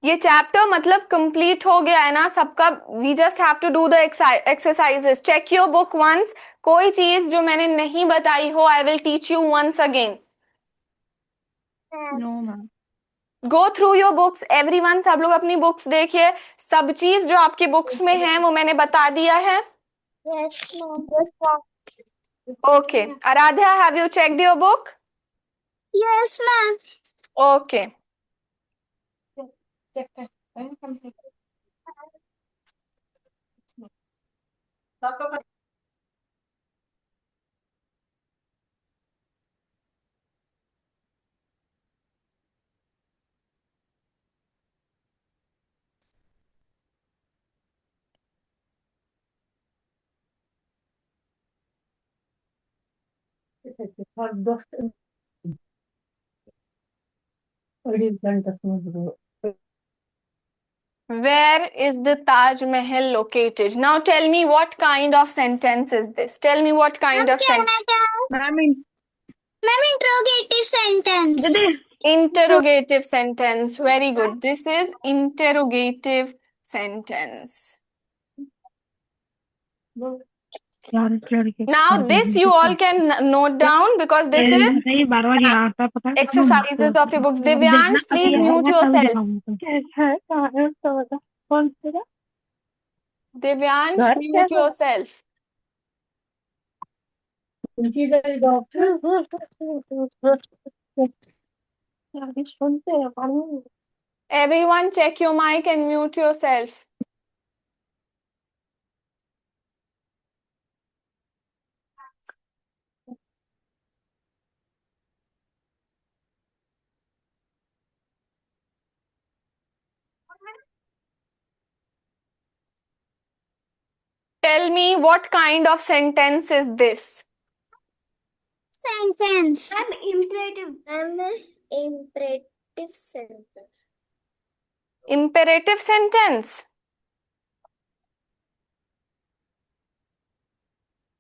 ये चैप्टर मतलब complete हो गया है ना सबका? We just have to do the exercises. Check your book once. कोई चीज जो मैंने नहीं बताई हो, I will teach you once again. No, ma'am. Go through your books everyone. सब लोग अपनी बुक्स देखिए. सब चीज जो आपकी बुक्स में है वो मैंने बता दिया है. Yes, ma'am. Yes, ma'am. Okay, Aaradhya, have you checked your book? Yes, ma'am. Okay, where is the Taj Mahal located? Now tell me what kind of sentence is this? Tell me what kind of sentence. Ma'am, Ma'am, interrogative sentence. Interrogative sentence. Very good. This is interrogative sentence. Now this you all can note down because this is exercises of your books. Divyansh, please mute yourself. Divyansh, mute yourself. Everyone check your mic and mute yourself. Tell me what kind of sentence is this? Sentence. Ma'am, imperative. Ma'am, imperative sentence. Imperative sentence.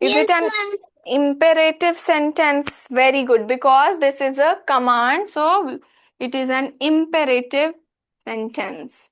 Is Yes, it an ma'am. imperative sentence? Very good, because this is a command, so it is an imperative sentence.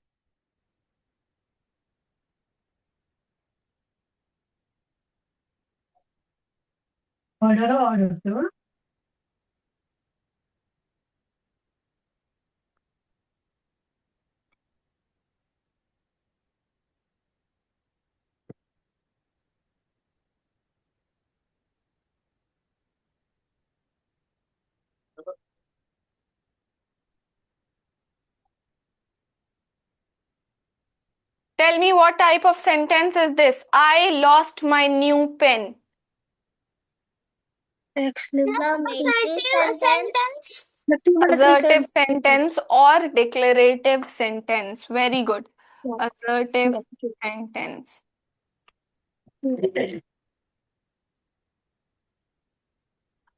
Tell me what type of sentence is this? I lost my new pen. Assertive sentence. Assertive sentence or declarative sentence. Very good. Assertive sentence.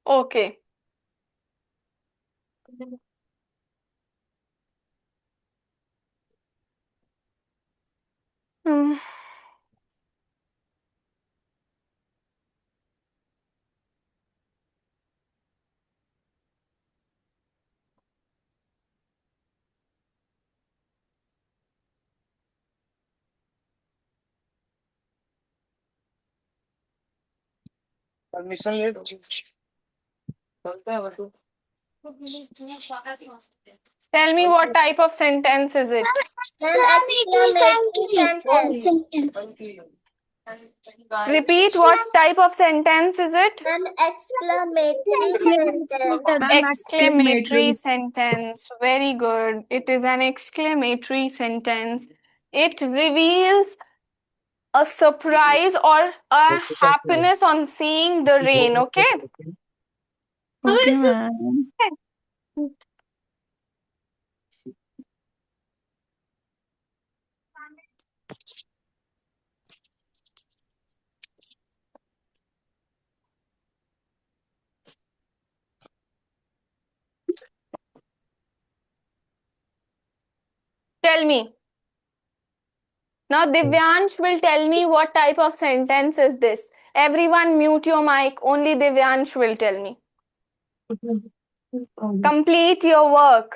Okay. Hmm. Permission ले Tell me what type of sentence is it? Exclamatory sentence. Repeat, what type of sentence is it? Exclamatory sentence. Exclamatory sentence. Very good. It is an exclamatory sentence. It reveals a surprise or a happiness on seeing the rain. Okay. Okay, ma'am. Tell me. Now Divyansh will tell me what type of sentence is this. Everyone mute your mic. Only Divyansh will tell me. Complete your work.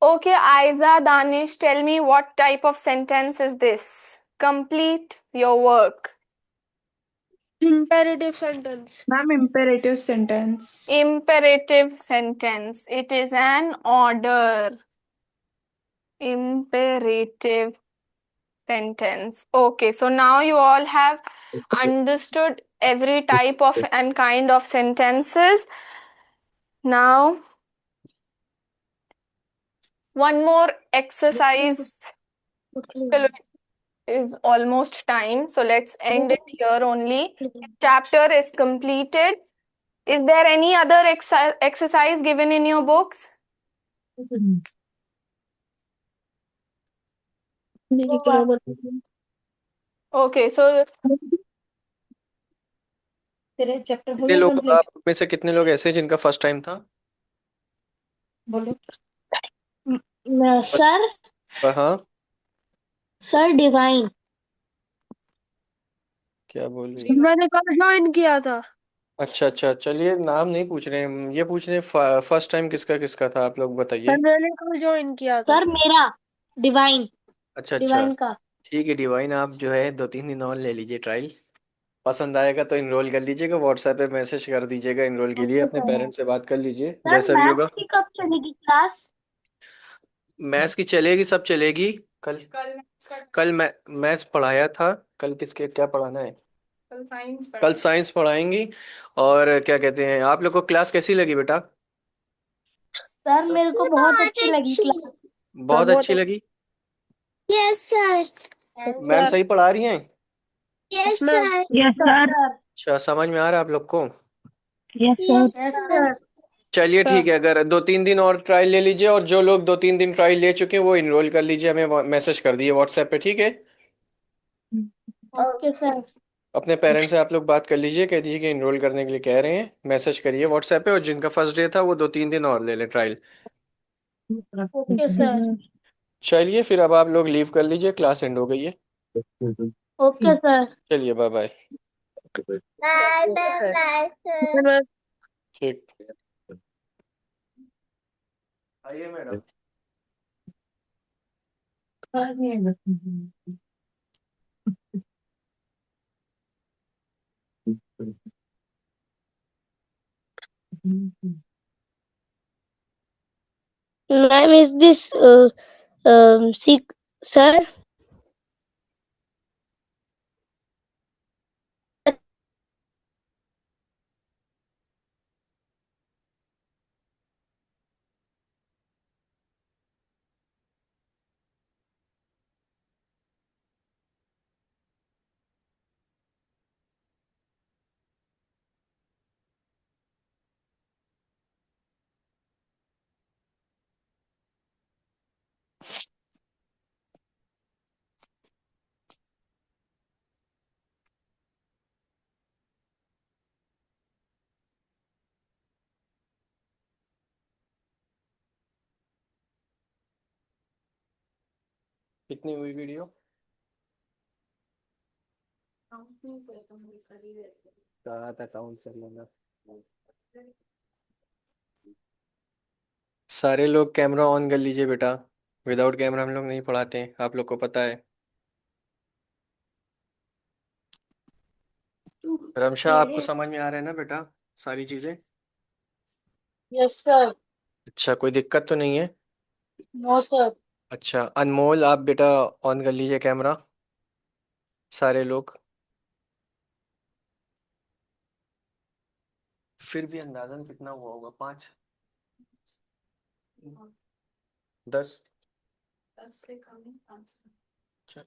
Okay, Aiza, Danish, tell me what type of sentence is this. Complete your work. Imperative sentence. Ma'am, imperative sentence. Imperative sentence. It is an order. Imperative sentence. Okay, so now you all have understood every type of and kind of sentences. Now, one more exercise. Chalo, is almost time, so let's end it here only. Chapter is completed. Is there any other exercise given in your books? Okay, so कितने लोग आप में से कितने लोग ऐसे हैं जिनका फर्स्ट टाइम था? सर हाँ, सर डिवाइन क्या बोल रही है? मैंने कल ज्वाइन किया था। अच्छा अच्छा, चलिए नाम नहीं पूछ रहे हैं, ये पूछ रहे हैं फर्स्ट टाइम किसका किसका था, आप लोग सर बताइए। मैंने कल ज्वाइन किया था। सर मेरा डिवाइन अच्छा अच्छा, डिवाइन का ठीक है डिवाइन, आप जो है 2-3 दिन और ले लीजिए ट्रायल। पसंद आएगा तो इनरोल कर लीजिएगा, व्हाट्सएप पे मैसेज कर दीजिएगा इनरोल के लिए, ओके अपने सर पेरेंट्स से बात कर लीजिए सर जैसा भी होगा। मैथ्स की कब चलेगी क्लास मैथ्स की चलेगी, सब चलेगी। कल कल मैथ्स पढ़ाया था, कल किसके क्या पढ़ाना है? कल साइंस पढ़ाएंगी। और क्या कहते हैं, आप लोग को क्लास कैसी लगी बेटा? सर मेरे को बहुत अच्छी लगी क्लास सर बहुत बहुत अच्छी लगी। Yes sir. मैम अच्छा। सही पढ़ा रही हैं? Yes ma'am. Sir. Yes, sir. Sir अच्छा, समझ में आ रहा है आप लोग को? Yes, sir. Yes yes sir. Sir चलिए सर ठीक है, अगर 2-3 दिन और ट्रायल ले लीजिए, और जो लोग 2-3 दिन ट्रायल ले चुके हैं वो इनरोल कर लीजिए, हमें मैसेज कर दिए व्हाट्सएप पे, ठीक है? ओके सर अपने पेरेंट्स से आप लोग बात कर लीजिए, कह दीजिए कि इनरोल करने के लिए कह रहे हैं, मैसेज करिए व्हाट्सएप पे, और जिनका फर्स्ट डे था वो 2-3 दिन और ले ले ट्रायल। ओके सर चलिए फिर अब आप लोग लीव कर लीजिए, क्लास एंड हो गई है। ओके सर चलिए bye bye. Bye bye bye sir. मैं ठीक, आइए madam. Ma'am is this seek sir कितनी हुई वीडियो? कहा था काउंट कर लेना। सारे लोग कैमरा ऑन कर लीजिए बेटा, विदाउट कैमरा हम लोग नहीं पढ़ाते हैं, आप लोग को पता है। रमशा, आपको समझ में आ रहा है ना बेटा सारी चीजें? यस सर अच्छा, कोई दिक्कत तो नहीं है? नो सर अच्छा, अनमोल आप बेटा ऑन कर लीजिए कैमरा, सारे लोग। फिर भी अंदाजन कितना हुआ होगा? 5, 10? अच्छा,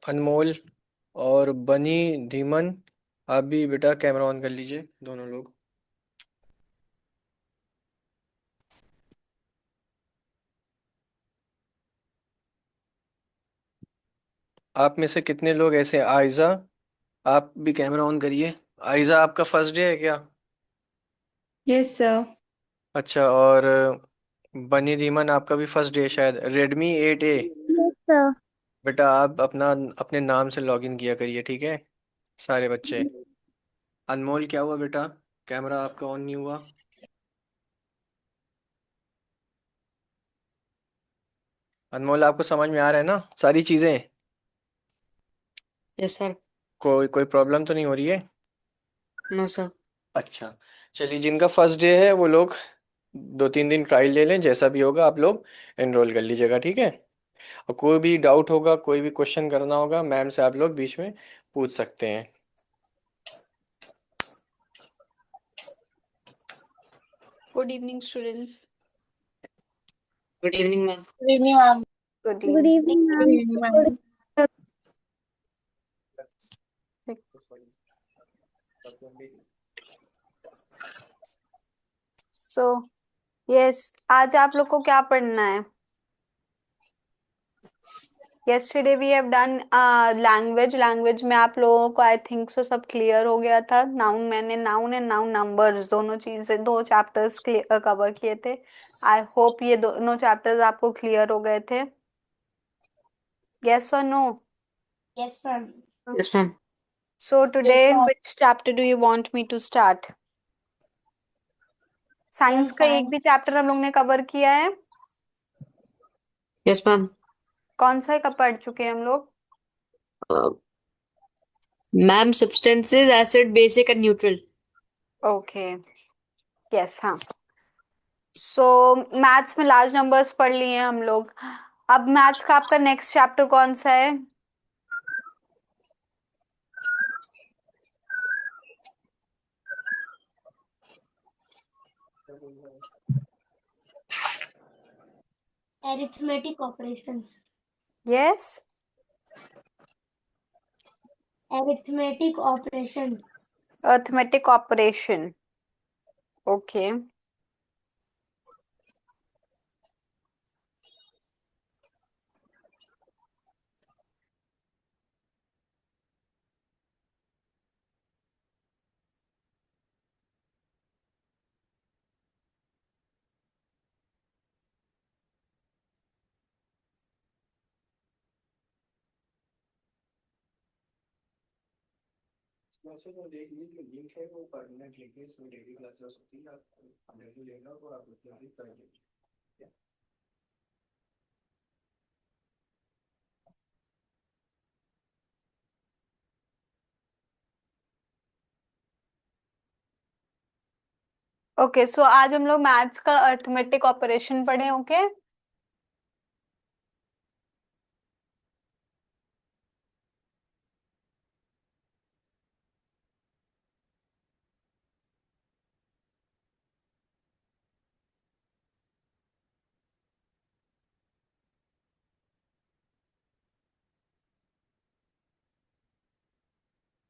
अनमोल और बनी, धीमन, आप भी बेटा कैमरा ऑन कर लीजिए दोनों लोग। आप में से कितने लोग ऐसे, आयजा आप भी कैमरा ऑन करिए। आयजा आपका फर्स्ट डे है क्या? Yes, sir. अच्छा, और बनी धीमन आपका भी फर्स्ट डे शायद। Redmi 8A, Yes, sir. बेटा आप अपना अपने नाम से लॉगिन किया करिए, ठीक है सारे बच्चे। अनमोल क्या हुआ बेटा, कैमरा आपका ऑन नहीं हुआ? अनमोल आपको समझ में आ रहा है ना सारी चीजें? Yes sir. कोई कोई प्रॉब्लम तो नहीं हो रही है? No sir. अच्छा, चलिए जिनका फर्स्ट डे है वो लोग 2-3 दिन ट्रायल ले लें, जैसा भी होगा आप लोग एनरोल कर लीजिएगा, ठीक है। और कोई भी डाउट होगा, कोई भी क्वेश्चन करना होगा, मैम से आप लोग बीच में पूछ सकते हैं। Good evening students. Good evening ma'am. Good evening, ma'am. Good Good evening. evening, Good ma'am. evening, ma'am. So yes, आज आप लोग को क्या पढ़ना है? yesterday we have done language में आप लोगों को आई थिंक सो सब क्लियर हो गया था। नाउन, मैंने नाउन एंड नाउन नंबर्स दोनों चीजें 2 चैप्टर्स कवर किए थे। आई होप ये दोनों चैप्टर्स आपको क्लियर हो गए थे। यस और no? Yes, ma'am. Yes ma'am. So today Yes, ma'am. Which chapter do you want me to start? Science का एक भी चैप्टर हम लोग ने कवर किया है? Yes ma'am. कौन सा का पढ़ चुके हैं हम लोग? Ma'am substances, acid, basic and neutral. Okay, yes, हाँ। सो मैथ्स में लार्ज नंबर्स पढ़ लिए हैं हम लोग। अब मैथ्स का आपका नेक्स्ट चैप्टर कौन सा है? Arithmetic operations. Yes, Arithmetic operations. Arithmetic operation. Okay, वैसे तो देख लीजिए जो लिंक है वो परमानेंट लिंक है, इसमें डेली क्लासेस होती है, आप डेली लेना और आप उसमें भी कर लीजिए। ओके। सो आज हम लोग मैथ्स का अर्थमेटिक ऑपरेशन पढ़े। ओके,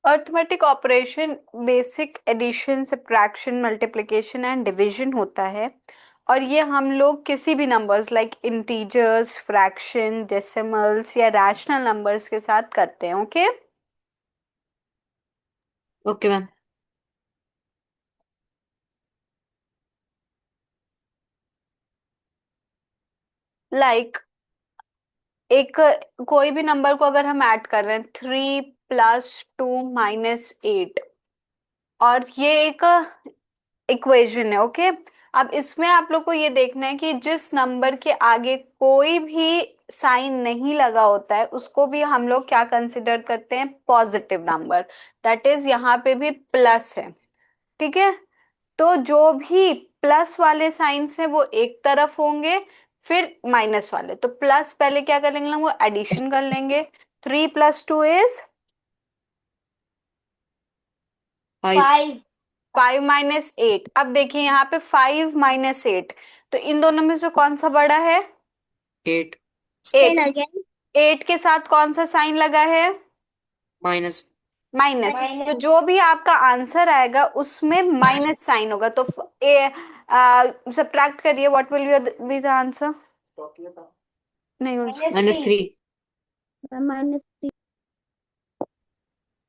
arithmetic operation basic addition, subtraction, multiplication and division होता है। और ये हम लोग किसी भी numbers like integers, fraction, decimals या रैशनल नंबर्स के साथ करते हैं। Okay, okay ma'am. लाइक एक कोई भी नंबर को अगर हम ऐड कर रहे हैं 3 + 2 - 8, और ये एक इक्वेशन है। ओके, अब इसमें आप लोग को ये देखना है कि जिस नंबर के आगे कोई भी साइन नहीं लगा होता है उसको भी हम लोग क्या कंसिडर करते हैं? Positive number. दैट इज यहाँ पे भी प्लस है, ठीक है। तो जो भी प्लस वाले साइंस है वो एक तरफ होंगे, फिर माइनस वाले। तो प्लस पहले क्या कर लेंगे, वो एडिशन कर लेंगे। 3 + 2 इज 5। 5. 5 माइनस 8। अब देखिए यहाँ पे 5 माइनस 8, तो इन दोनों में से कौन सा बड़ा है? 8 8। again 8 के साथ कौन सा साइन लगा है? minus minus. तो minus जो भी आपका आंसर आएगा उसमें माइनस साइन होगा, तो सब्ट्रैक्ट करिए, what will be the answer? नहीं, minus minus 3 3 minus 3